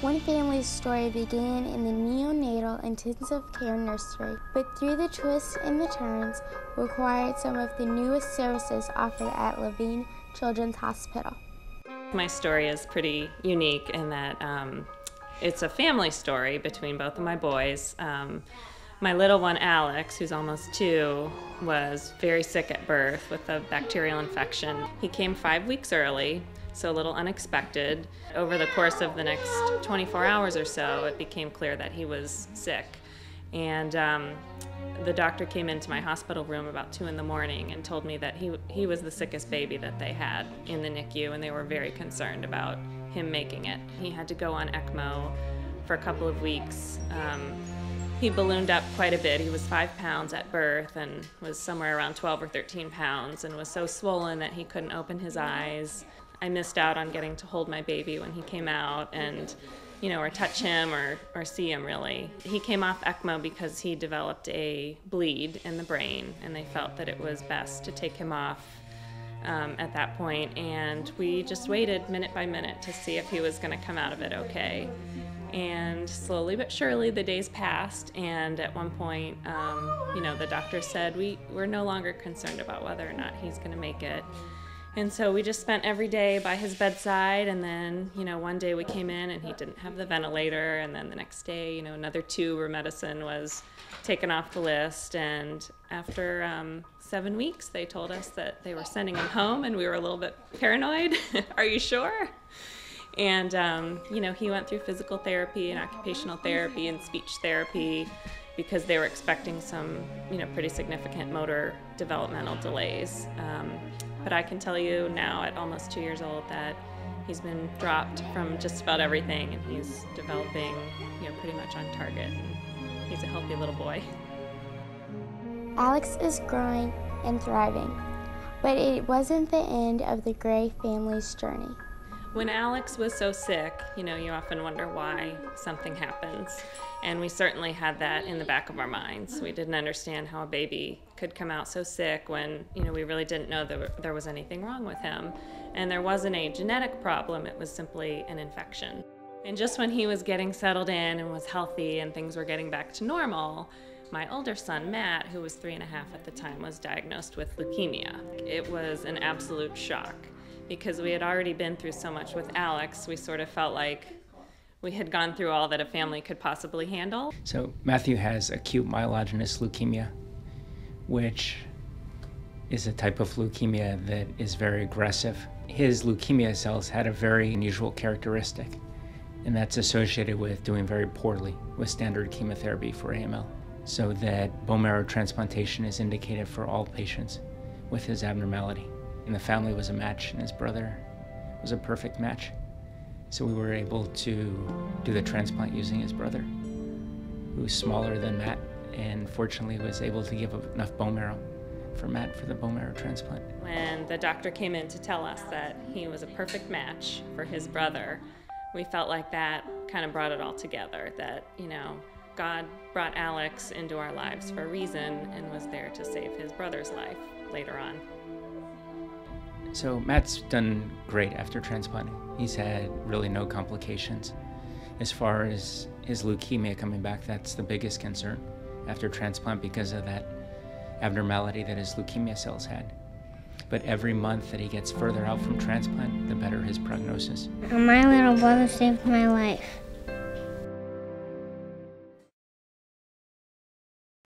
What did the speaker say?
One family's story began in the neonatal intensive care nursery, but through the twists and the turns, required some of the newest services offered at Levine Children's Hospital. My story is pretty unique in that it's a family story between both of my boys. My little one, Alex, who's almost 2, was very sick at birth with a bacterial infection. He came 5 weeks early, so a little unexpected. Over the course of the next 24 hours or so, it became clear that he was sick. And the doctor came into my hospital room about 2 in the morning and told me that he was the sickest baby that they had in the NICU, and they were very concerned about him making it. He had to go on ECMO for a couple of weeks. He ballooned up quite a bit. He was 5 pounds at birth and was somewhere around 12 or 13 pounds and was so swollen that he couldn't open his eyes. I missed out on getting to hold my baby when he came out and, or touch him or see him really. He came off ECMO because he developed a bleed in the brain, and they felt that it was best to take him off at that point. And we just waited minute by minute to see if he was going to come out of it okay. And slowly but surely the days passed, and at one point, the doctor said, we're no longer concerned about whether or not he's going to make it. And so we just spent every day by his bedside, and then, one day we came in and he didn't have the ventilator, and then the next day, another tube or medicine was taken off the list, and after 7 weeks, they told us that they were sending him home, and we were a little bit paranoid. Are you sure? And, he went through physical therapy and occupational therapy and speech therapy because they were expecting some, pretty significant motor developmental delays. But I can tell you now at almost 2 years old that he's been dropped from just about everything, and he's developing, pretty much on target. And he's a healthy little boy. Alex is growing and thriving, but it wasn't the end of the Gray family's journey. When Alex was so sick, you often wonder why something happens. And we certainly had that in the back of our minds. We didn't understand how a baby could come out so sick when, we really didn't know there was anything wrong with him. And there wasn't a genetic problem, it was simply an infection. And just when he was getting settled in and was healthy and things were getting back to normal, my older son, Matt, who was 3.5 at the time, was diagnosed with leukemia. It was an absolute shock. Because we had already been through so much with Alex, we sort of felt like we had gone through all that a family could possibly handle. So Matthew has acute myelogenous leukemia, which is a type of leukemia that is very aggressive. His leukemia cells had a very unusual characteristic, and that's associated with doing very poorly with standard chemotherapy for AML. So that bone marrow transplantation is indicated for all patients with his abnormality. And the family was a match, and his brother was a perfect match. So we were able to do the transplant using his brother, who was smaller than Matt, and fortunately was able to give enough bone marrow for Matt for the bone marrow transplant. When the doctor came in to tell us that he was a perfect match for his brother, we felt like that kind of brought it all together, that, God brought Alex into our lives for a reason and was there to save his brother's life later on. So Matt's done great after transplanting. He's had really no complications. As far as his leukemia coming back, that's the biggest concern after transplant because of that abnormality that his leukemia cells had. But every month that he gets further out from transplant, the better his prognosis. My little brother saved my life.